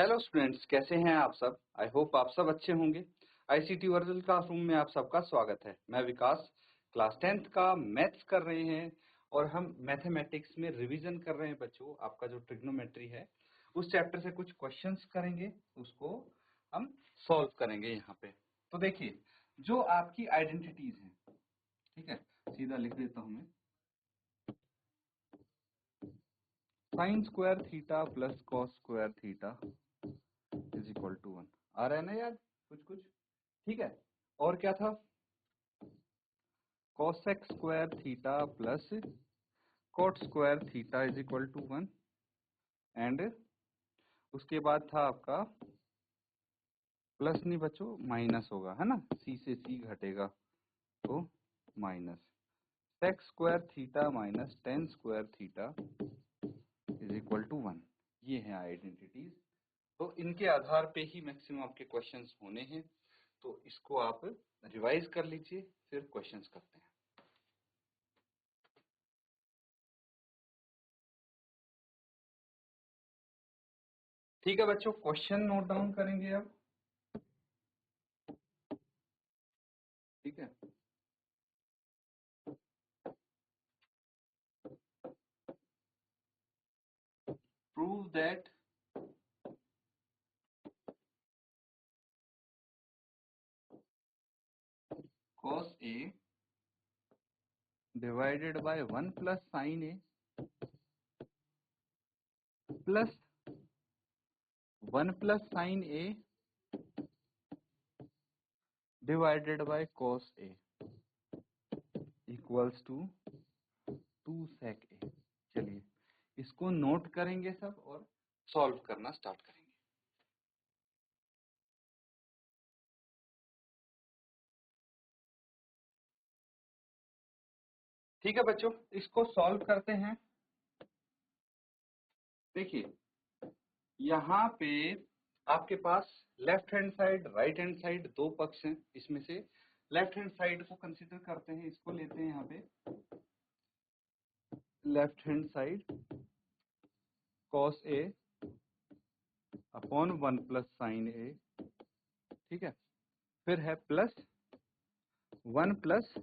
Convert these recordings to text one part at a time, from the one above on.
Hello students, कैसे हैं आप सब। आई होप आप सब अच्छे होंगे। आईसीटी वर्चुअल क्लासरूम में आप सबका स्वागत है। मैं विकास, क्लास 10th का मैथ्स कर रहे हैं और हम मैथमेटिक्स में रिवीजन कर रहे हैं बच्चों। आपका जो ट्रिग्नोमेट्री है उस चैप्टर से कुछ क्वेश्चंस करेंगे, उसको हम सॉल्व करेंगे यहाँ पे। तो देखिए, जो आपकी आइडेंटिटीज हैं, ठीक है, सीधा लिख देता हूँ मैं। Sine square theta plus cos square theta is equal to 1। आ रहा है ना याद कुछ कुछ? ठीक है। और क्या था? cosec square theta plus cot square theta is equal to 1। And उसके बाद था आपका प्लस नहीं बच्चों, माइनस होगा, है ना, c से c घटेगा तो minus sec square theta minus tan square theta is equal to 1। ये है आइडेंटिटीज। तो इनके आधार पे ही मैक्सिमम आपके क्वेश्चंस होने हैं, तो इसको आप रिवाइज कर लीजिए, फिर क्वेश्चंस करते हैं। ठीक है बच्चों, क्वेश्चन नोट डाउन करेंगे अब। ठीक है, prove that cos A divided by 1 plus sin A plus 1 plus sin A divided by cos A equals to 2 sec A। चलिए इसको नोट करेंगे सब और सॉल्व करना स्टार्ट करेंगे। ठीक है बच्चों, इसको सॉल्व करते हैं। देखिए, यहाँ पे आपके पास left hand side, right hand side, दो पक्ष हैं। इसमें से लेफ्ट हैंड साइड को कंसीडर करते हैं, इसको लेते हैं यहाँ पे left hand side cos A upon 1 plus sine A। ठीक है, फिर है plus 1 plus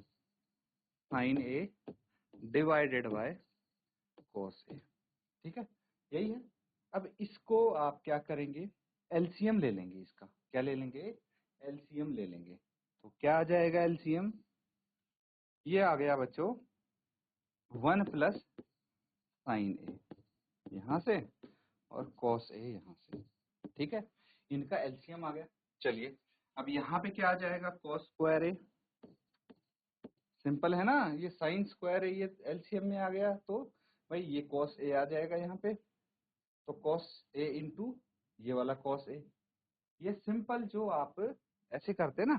sine A divided by cos A। ठीक है, यही है। अब इसको आप क्या करेंगे, एलसीएम ले लेंगे। इसका क्या ले लेंगे? एलसीएम ले लेंगे। तो क्या आ जाएगा एलसीएम? ये आ गया बच्चों 1 प्लस साइन A यहाँ से और cos A यहाँ से। ठीक है, इनका एलसीएम आ गया। चलिए अब यहाँ पे क्या आ जाएगा, cos स्क्वायर A। सिंपल है ना, ये साइन स्क्वायर है, ये एलसीएम में आ गया, तो भाई ये cos A आ जाएगा यहाँ पे। तो cos A इंटू ये वाला cos A। ये सिंपल जो आप ऐसे करते हैं ना,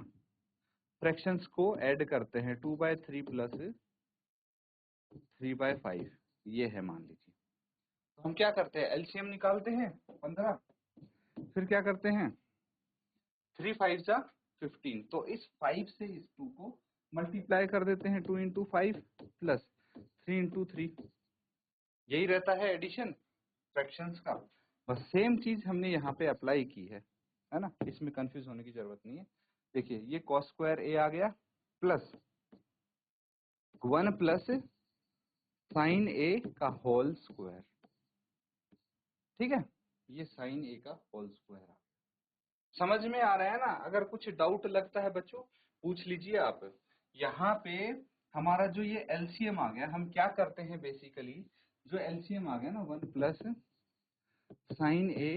फ्रैक्शंस को ऐड करते हैं, 2/3 प्लस 3/5, ये है मान लीजिए। तो हम क्या करते हैं, एलसीएम निकालते हैं 15, फिर क्या करते हैं 3 5 जा 15, तो इस 5 से इस 2 को मल्टीप्लाई कर देते हैं, 2 इंटू 5 प्लस 3 इंटू 3। यही रहता है एडिशन फ्रैक्शंस का। बस सेम चीज हमने यहाँ पे अप्लाई की है ना, इसमें कंफ्यूज होने की जरूरत नहीं है। देखिए ये cos स्क्वायर A आ गया प्लस 1 प्लस साइन A का होल स्क्वायर। ठीक है, ये साइन A का होल स्क्वायर। समझ में आ रहा है ना? अगर कुछ डाउट लगता है बच्चों पूछ लीजिए आप। यहाँ पे हमारा जो ये एलसीएम आ गया, हम क्या करते हैं बेसिकली, जो एलसीएम आ गया ना 1 plus sine A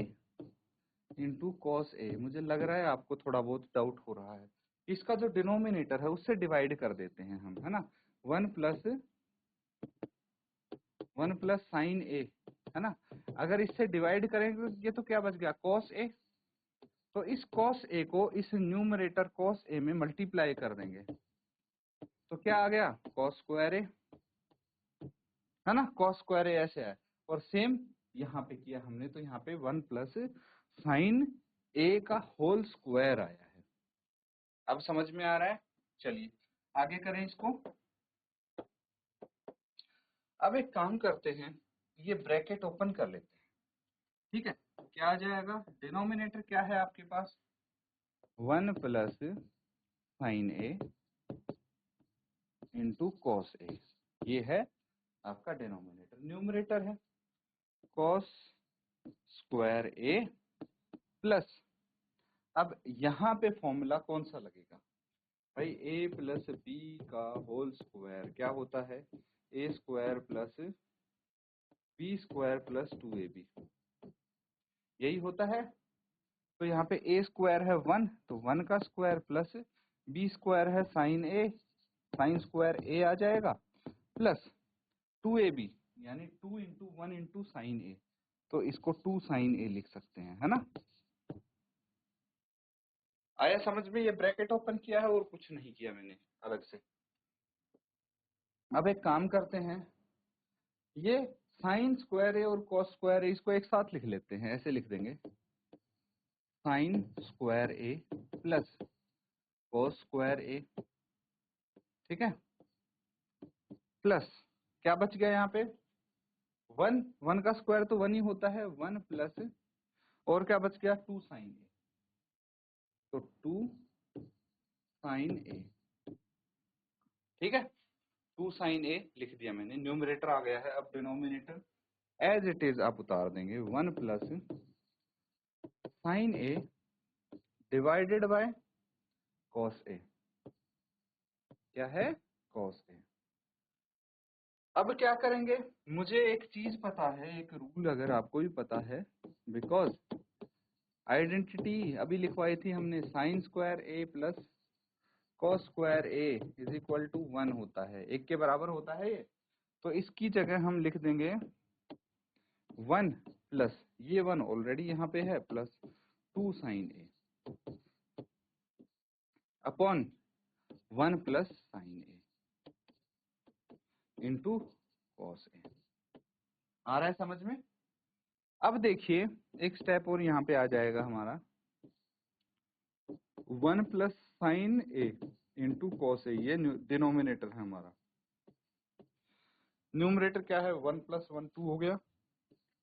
into cos A, मुझे लग रहा है आपको थोड़ा बहुत डाउट हो रहा है। इसका जो डिनोमिनेटर है उससे डिवाइड कर देते हैं हम, है ना। 1 प्लस साइन A, है ना। अगर इससे डिवाइड करेंगे तो ये तो क्या बच गया, cos A। तो इस cos A को इस न्यूमरेटर cos A में मल्टीप्लाई कर देंगे, तो क्या आ गया cos स्क्वायर A, है ना। cos स्क्वायर A ऐसे है। और सेम यहाँ पे किया हमने, तो यहाँ पे 1 प्लस साइन A का होल स्क्वायर आया है। अब समझ में आ रहा है? चलिए आगे करें इसको। अब एक काम करते हैं, ये ब्रैकेट ओपन कर लेते हैं। ठीक है, क्या आ जाएगा, डिनोमिनेटर क्या है आपके पास, 1 plus sine A into cos A, ये है आपका डिनोमिनेटर। न्यूमरेटर है कॉस स्क्वायर ए प्लस, अब यहाँ पे फॉर्मूला कौन सा लगेगा भाई, ए प्लस बी का होल स्क्वायर क्या होता है, ए square plus B square plus 2ab, यही होता है। तो यहाँ पे ए स्क्वायर है 1, तो 1 का स्क्वायर प्लस बी स्क्वायर है साइन ए, साइन स्क्वायर ए आ जाएगा, प्लस 2ab यानी 2 इंटू 1 इंटू साइन ए, तो इसको 2 साइन ए लिख सकते हैं, है ना। आया समझ में, ये ब्रैकेट ओपन किया है और कुछ नहीं किया मैंने अलग से। अब एक काम करते हैं, ये साइन स्क्वायर ए और कॉस स्क्वायर ए इसको एक साथ लिख लेते हैं, ऐसे लिख देंगे sign square A plus cos square ए, ठीक है, प्लस क्या बच गया यहाँ पे, 1, 1 का स्क्वायर तो 1 ही होता है, 1 प्लस और क्या बच गया 2 साइन ए, तो 2 साइन ए, ठीक है, 2 साइन ए लिख दिया मैंने, न्यूमरेटर आ गया है। अब डिनोमिनेटर एज इट इज आप उतार देंगे, 1 plus sine A divided by cos A, क्या है कॉस ए। अब क्या करेंगे, मुझे एक चीज पता है, एक रूल अगर आपको भी पता है, बिकॉज आइडेंटिटी अभी लिखवाई थी हमने, sine square A plus cos square A is equal to 1 होता है, 1 के बराबर होता है ये, तो इसकी जगह हम लिख देंगे 1 प्लस, ये 1 ऑलरेडी यहाँ पे है, plus 2 sign A upon 1 plus sine A into cos ए। आ रहा है समझ में। अब देखिए एक स्टेप और यहाँ पे आ जाएगा हमारा, 1 plus sine A into cos A, ये डिनोमिनेटर है हमारा, न्यूमरेटर क्या है 1 प्लस 1 2 हो गया,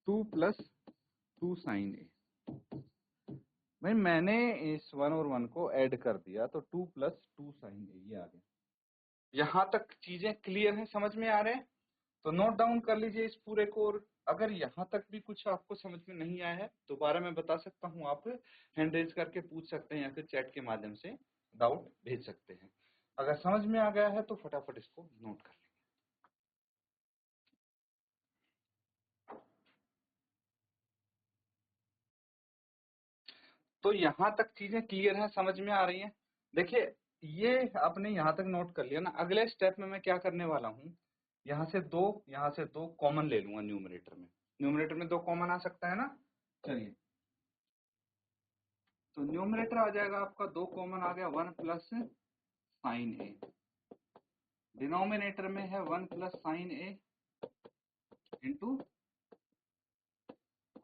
2 प्लस 2 साइन ए, भाई मैंने इस 1 और 1 को ऐड कर दिया तो 2 प्लस 2 साइन ए ये आ गया। यहाँ तक चीजें क्लियर हैं, समझ में आ रहे हैं, तो नोट डाउन कर लीजिए इस पूरे को, और अगर यहाँ तक भी कुछ आपको समझ में नहीं आया है दोबारा मैं बता सकता हूँ, आप हैंड रेज करके पूछ सकते हैं या फिर चैट के माध्यम से डाउट भेज सकते हैं। अगर समझ में आ गया है तो फटाफट इसको नोट कर लें। तो यहाँ तक चीजें क्लियर हैं, समझ में आ रही हैं। देखिए ये आपने यहाँ तक नोट कर लिया ना, अगले स्टेप में मैं क्या करने वाला हूँ, यहाँ से दो कॉमन ले लूंगा न्यूमरेटर में, न्यूमरेटर में 2 कॉमन आ सकता है ना। चलिए तो न्यूमरेटर आ जाएगा आपका 2 कॉमन आ गया, 1 प्लस साइन ए, डिनोमिनेटर में है 1 plus sine A into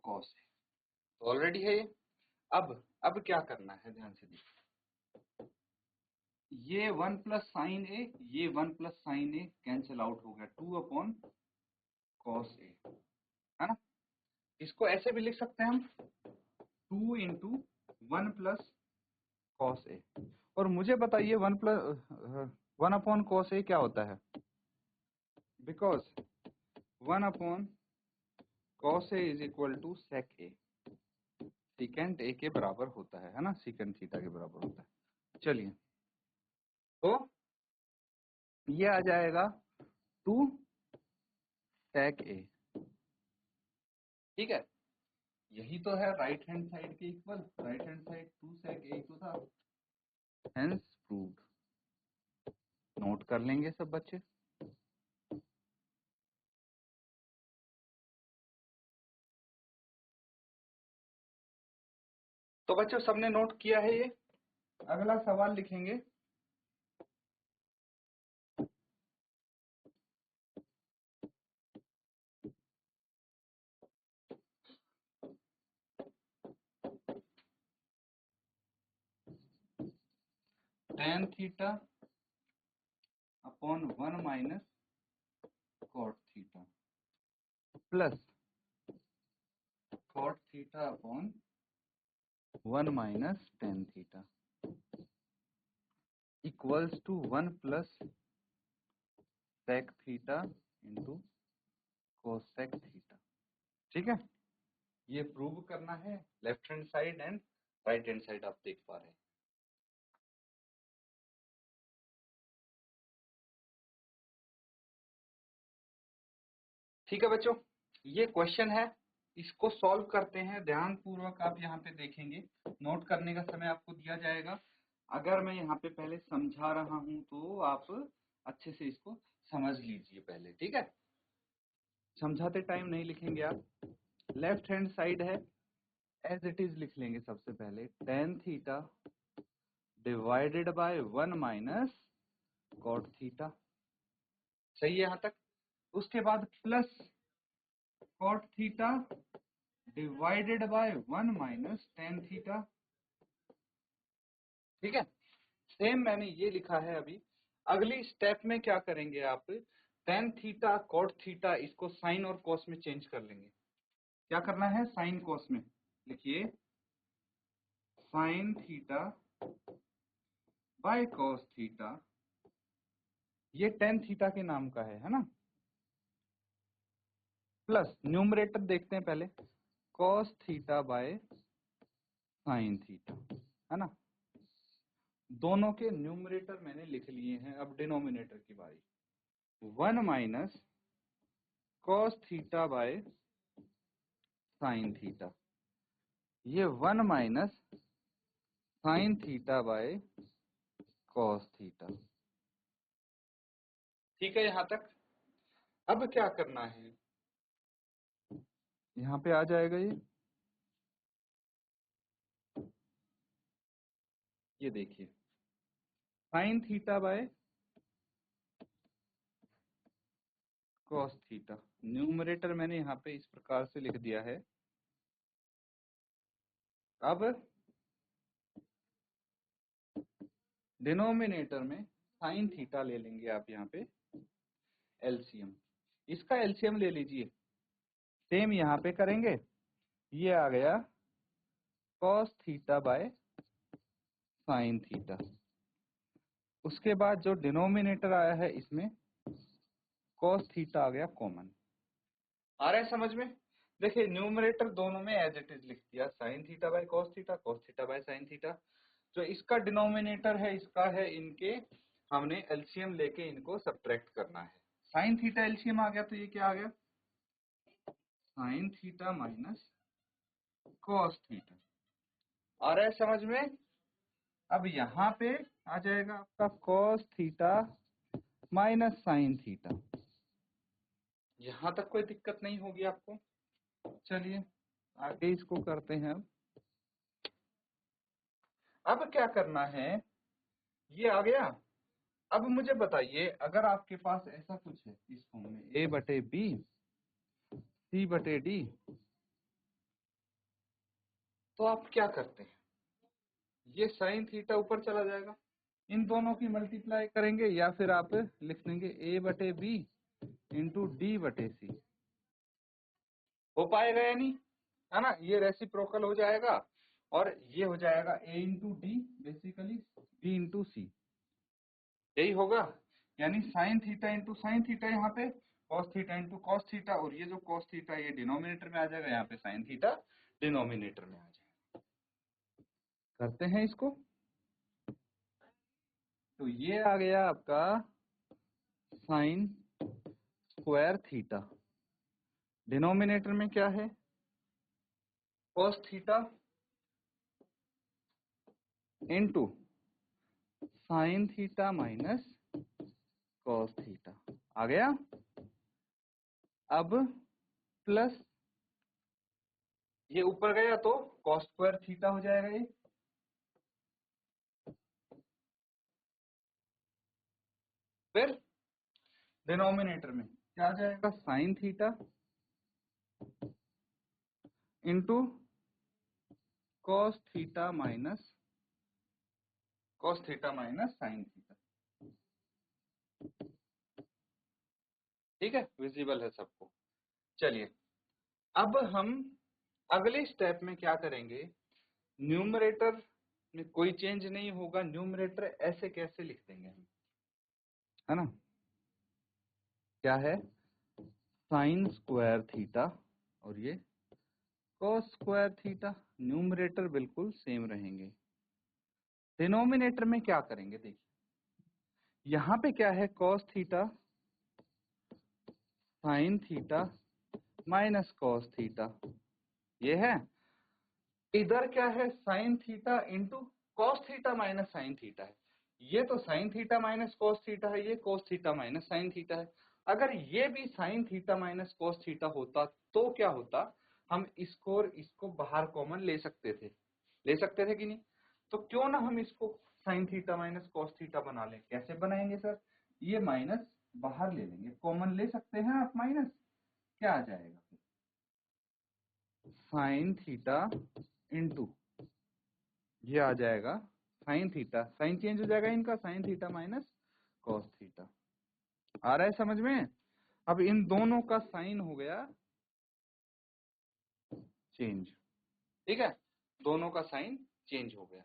cos ए, तो ऑलरेडी है ये। अब क्या करना है, ध्यान से देखिए, ये 1 प्लस साइन ए, ये 1 प्लस साइन ए कैंसिल आउट हो गया, 2 अपॉन कॉस ए, है ना। इसको ऐसे भी लिख सकते हैं हम, 2 इंटू 1 प्लस कॉस ए, और मुझे बताइए 1 अपॉन कॉस ए क्या होता है, because 1 upon cos A is equal to sec A, secant A के बराबर होता है ना, सीकेंट थीटा के बराबर होता है। चलिए तो ये आ जाएगा 2 सेक ए, ठीक है, यही तो है राइट हैंड साइड के इक्वल, राइट हैंड साइड 2 सेक ए तो था, हेंस प्रूव्ड। नोट कर लेंगे सब बच्चे। तो बच्चों सबने नोट किया है ये, अगला सवाल लिखेंगे, tan theta upon 1 minus cot theta plus cot theta theta upon 1 minus tan theta equals to 1 plus sec theta into cosec theta. ठीक है, ये प्रूव करना है। Left hand side and right hand side आप देख पा रहे हैं। ठीक है बच्चों, ये क्वेश्चन है, इसको सॉल्व करते हैं। ध्यान पूर्वक आप यहाँ पे देखेंगे, नोट करने का समय आपको दिया जाएगा। अगर मैं यहाँ पे पहले समझा रहा हूँ तो आप अच्छे से इसको समझ लीजिए पहले। ठीक है, समझाते टाइम नहीं लिखेंगे आप। लेफ्ट हैंड साइड है, एज इट इज लिख लेंगे। सबसे पहले tan theta divided by 1 minus cot theta. सही है यहाँ तक? उसके बाद plus cot theta divided by 1 minus tan theta. ठीक है, सेम मैंने ये लिखा है अभी। अगली स्टेप में क्या करेंगे आप, टेन थीटा कॉट थीटा इसको साइन और कॉस में चेंज कर लेंगे। क्या करना है, साइन कॉस में लिखिए, sine theta by cos theta. ये टेन थीटा के नाम का है ना। प्लस न्यूमरेटर देखते हैं पहले, cos theta by sine theta, है ना। दोनों के न्यूमरेटर मैंने लिख लिए हैं। अब डिनोमिनेटर की बारी, 1 minus cos theta by sine theta. ये 1 minus sine theta by cos theta. ठीक है यहाँ तक? अब क्या करना है, यहाँ पे आ जाएगा ये देखिए, sine theta by cos theta. Numerator मैंने यहाँ पे इस प्रकार से लिख दिया है। अब डिनोमिनेटर में साइन थीटा ले लेंगे आप यहाँ पे एलसीएम। इसका एलसीएम ले लीजिए, सेम यहाँ पे करेंगे। ये आ गया cos theta by sine theta. उसके बाद जो डिनोमिनेटर आया है इसमें कॉस थीटा आ गया कॉमन। आ रहा है समझ में? देखिए न्यूमरेटर दोनों में एज इट इज लिख दिया, sine theta by cos theta by sine theta. जो इसका डिनोमिनेटर है इसका है इनके, हमने एलसीएम लेके इनको सब्ट्रैक्ट करना है। साइन थीटा एलसीएम आ गया तो ये क्या आ गया, sine theta minus cos theta. आ रहा है समझ में? अब यहाँ पे आ जाएगा आपका cos theta minus sign theta. यहाँ तक कोई दिक्कत नहीं होगी आपको। चलिए आगे इसको करते हैं। अब क्या करना है, ये आ गया। अब मुझे बताइए, अगर आपके पास ऐसा कुछ है इस फॉर्म में, a बटे बी सी बटे डी, तो आप क्या करते हैं, ये साइन थीटा ऊपर चला जाएगा, इन दोनों की मल्टीप्लाई करेंगे, या फिर आप लिख देंगे a बटे बी इंटू डी बटे सी। हो पाएगा या नहीं, है ना। ये रेसिप्रोकल हो जाएगा और ये हो जाएगा a into D, basically b into C, यही होगा। यानी sine theta into sine theta यहाँ पे, cos theta into cos theta, और ये जो कॉस थीटा ये डिनोमिनेटर में आ जाएगा, यहाँ पे साइन थीटा डिनोमिनेटर में आ जाएगा। करते हैं इसको, तो ये आ गया आपका साइन स्क्वायर थीटा। डिनोमिनेटर में क्या है, cos theta into sine theta minus cos theta आ गया। अब प्लस ये ऊपर गया तो कॉस स्क्वायर थीटा हो जाएगा ये। फिर डिनोमिनेटर में क्या आ जाएगा, sign theta into cos theta minus sign theta. ठीक है, विजिबल है सबको। चलिए अब हम अगले स्टेप में क्या करेंगे, न्यूमरेटर में कोई चेंज नहीं होगा, न्यूमरेटर ऐसे कैसे लिख देंगे हम, है ना, क्या है साइन स्क्वायर थीटा और ये कॉस स्क्वायर थीटा, न्यूमरेटर बिल्कुल सेम रहेंगे। डिनोमिनेटर में क्या करेंगे, देखिए यहाँ पे क्या है cos theta sine theta minus cos theta, ये है। इधर क्या है sign theta into cos theta minus sine theta है, ये तो sign theta minus cos theta है, ये cos theta minus sine theta है। अगर ये भी sign theta minus cos theta होता तो क्या होता, हम इसको और इसको बाहर कॉमन ले सकते थे, कि नहीं। तो क्यों ना हम इसको sign theta minus cos theta बना लें। कैसे बनाएंगे सर, ये माइनस बाहर ले लेंगे, कॉमन ले सकते हैं आप माइनस, क्या आ जाएगा साइन थीटा इंटू ये आ जाएगा साइन थीटा, साइन चेंज हो जाएगा इनका, sine theta minus cos theta. आ रहा है समझ में। अब इन दोनों का साइन हो गया चेंज, ठीक है, दोनों का साइन चेंज हो गया।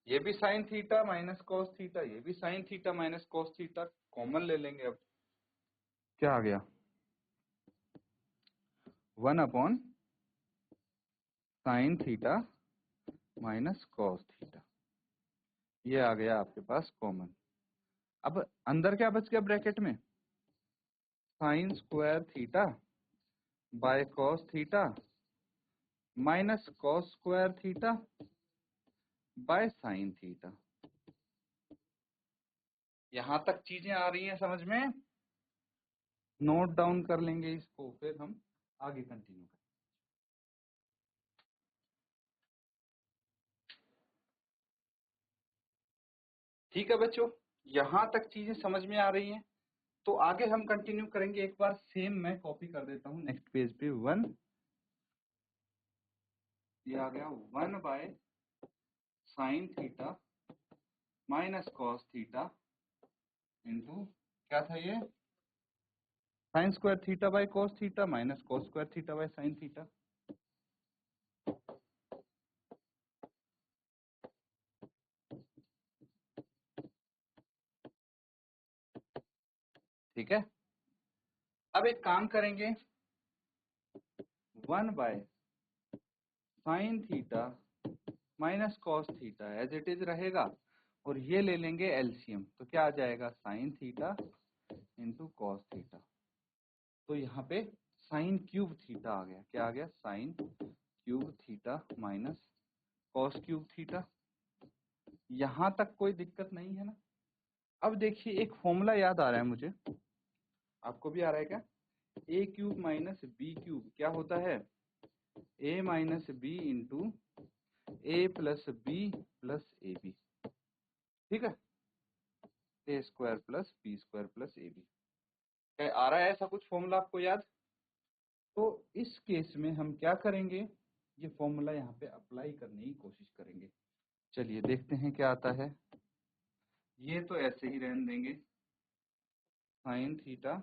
ये भी sign theta minus cos theta, ये भी sign theta minus cos theta, common ले लेंगे। अब क्या आ गया 1 sine theta minus cos theta, ये आ गया आपके पास कॉमन। अब अंदर क्या बच गया ब्रैकेट में, sign square theta by cos theta minus cos square theta by sine theta. यहां तक चीजें आ रही हैं समझ में, नोट डाउन कर लेंगे इसको, फिर हम आगे कंटिन्यू करें। ठीक है बच्चों, यहां तक चीजें समझ में आ रही हैं, तो आगे हम कंटिन्यू करेंगे। एक बार सेम मैं कॉपी कर देता हूं नेक्स्ट पेज पे। ये आ गया 1 sine theta minus cos theta into क्या था ये sine square theta by cos theta minus cos square theta by sine theta. ठीक है, अब एक काम करेंगे, 1 sine theta minus cos theta as it is रहेगा, और ये ले लेंगे एलसीएम, तो क्या आ जाएगा sign theta into cos theta. तो यहाँ पे साइन क्यूब थीटा आ गया, क्या आ गया sine cube theta minus cos cube theta. यहाँ तक कोई दिक्कत नहीं है ना। अब देखिए एक फॉर्मूला याद आ रहा है मुझे, आपको भी आ रहा है क्या, a cube minus b cube क्या होता है, a minus b into a plus b plus a b, ठीक है, ए square plus B square plus a b. आ रहा है ऐसा कुछ फॉर्मूला आपको याद। तो इस केस में हम क्या करेंगे, ये फॉर्मूला यहाँ पे अप्लाई करने की कोशिश करेंगे। चलिए देखते हैं क्या आता है। ये तो ऐसे ही रहने देंगे, sign theta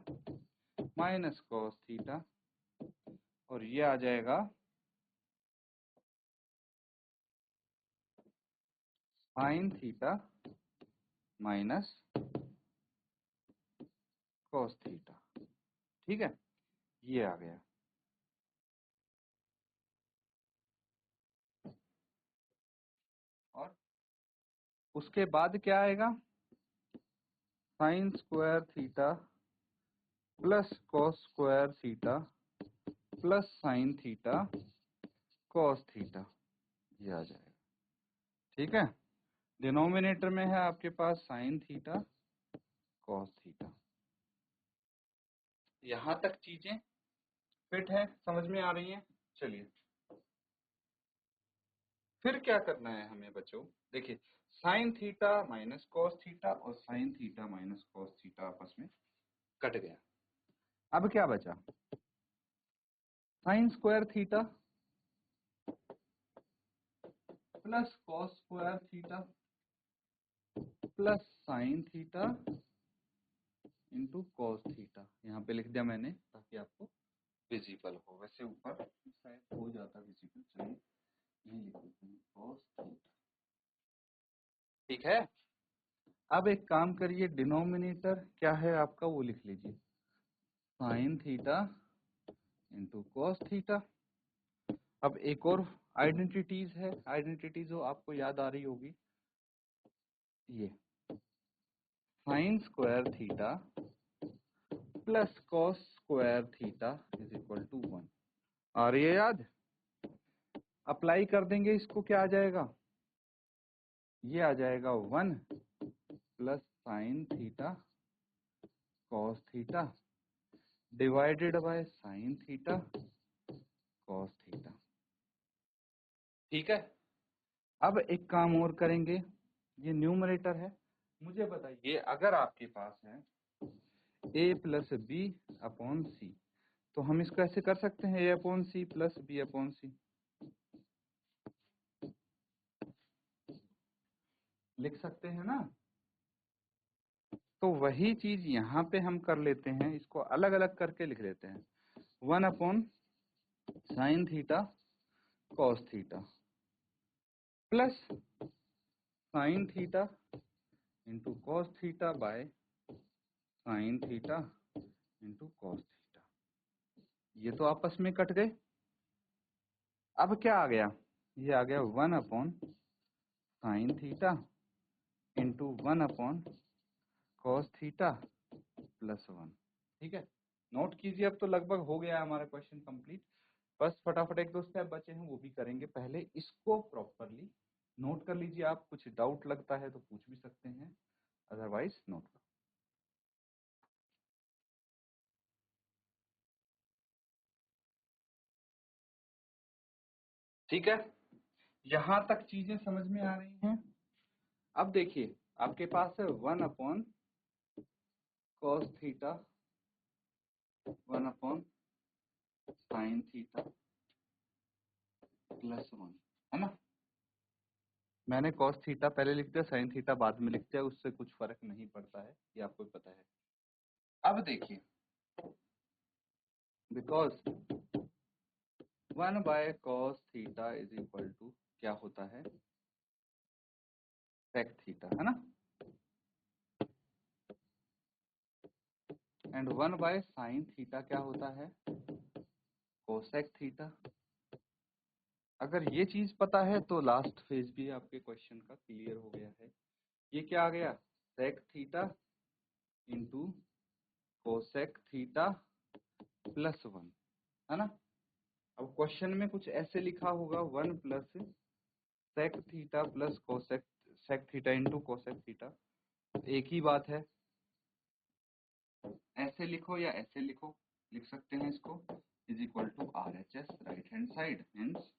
minus cos theta, और ये आ जाएगा sign theta minus cos theta, ठीक है, ये आ गया। और उसके बाद क्या आएगा, sign square theta plus cos square theta plus sine theta cos theta, ये आ जाएगा। ठीक है, डिनोमिनेटर में है आपके पास साइन थीटा कॉस थीटा। यहां तक चीजें फिट है, समझ में आ रही हैं। चलिए फिर क्या करना है हमें बच्चों, देखिए sine theta minus cos theta और sine theta minus cos theta आपस में कट गया। अब क्या बचा, sine square theta plus cos square theta plus sine theta into cos theta. यहाँ पे लिख दिया मैंने ताकि आपको विजिबल हो, वैसे ऊपर शायद हो जाता विजिबल। ठीक है। अब एक काम करिए, डिनोमिनेटर क्या है आपका वो लिख लीजिए, sign theta into cos theta. अब एक और आइडेंटिटीज है, आइडेंटिटीज जो आपको याद आ रही होगी, ये sine square theta plus cos square theta is equal to 1। आ रही है याद? अप्लाई कर देंगे इसको, क्या आ जाएगा, ये आ जाएगा 1 plus sine theta cos theta divided bye sine theta cos theta. ठीक है। अब एक काम और करेंगे, ये न्यूमरेटर है, मुझे बताइए अगर आपके पास है a plus b upon c, तो हम इसको ऐसे कर सकते हैं, a upon c plus b upon c, लिख सकते हैं ना। तो वही चीज यहाँ पे हम कर लेते हैं, इसको अलग अलग करके लिख लेते हैं, 1 upon sine theta cos theta plus sine theta into cos theta by sine theta into cos theta. ये तो आपस में कट गए। अब क्या आ गया, ये आ गया 1 upon sine theta into 1 upon cos theta plus 1। ठीक है, नोट कीजिए। अब तो लगभग हो गया हमारा क्वेश्चन कंप्लीट, बस फटाफट एक दो स्टेप बचे हैं वो भी करेंगे। पहले इसको प्रॉपरली नोट कर लीजिए। आप कुछ डाउट लगता है तो पूछ भी सकते हैं, अदरवाइज नोट करो। ठीक है, यहां तक चीजें समझ में आ रही हैं। अब देखिए आपके पास है 1 upon cos theta 1 upon sine theta plus 1, है ना। मैंने कॉस थीटा पहले लिख दिया, साइन थीटा बाद में लिख दिया, उससे कुछ फर्क नहीं पड़ता है, ये आपको पता है। अब देखिए, because 1 by cos theta is equal to क्या होता है, सेक थीटा, है ना, एंड 1 बाय साइन थीटा क्या होता है, कोसेक थीटा। अगर ये चीज पता है तो लास्ट फेज भी आपके क्वेश्चन का क्लियर हो गया है। ये क्या आ गया, sec theta into cosec theta plus 1, है ना। अब क्वेश्चन में कुछ ऐसे लिखा होगा 1 plus sec theta plus cosec sec theta into cosec theta, एक ही बात है। ऐसे लिखो या ऐसे लिखो, लिख सकते हैं इसको, is equal to RHS right hand side, hence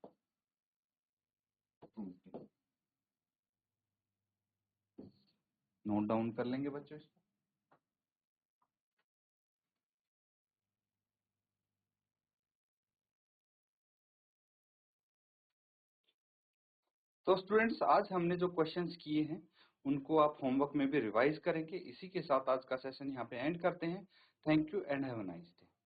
note down कर लेंगे बच्चों इसको। तो स्टूडेंट्स आज हमने जो क्वेश्चंस किए हैं उनको आप होमवर्क में भी रिवाइज करेंगे। इसी के साथ आज का सेशन यहाँ पे एंड करते हैं। Thank you and have a nice day.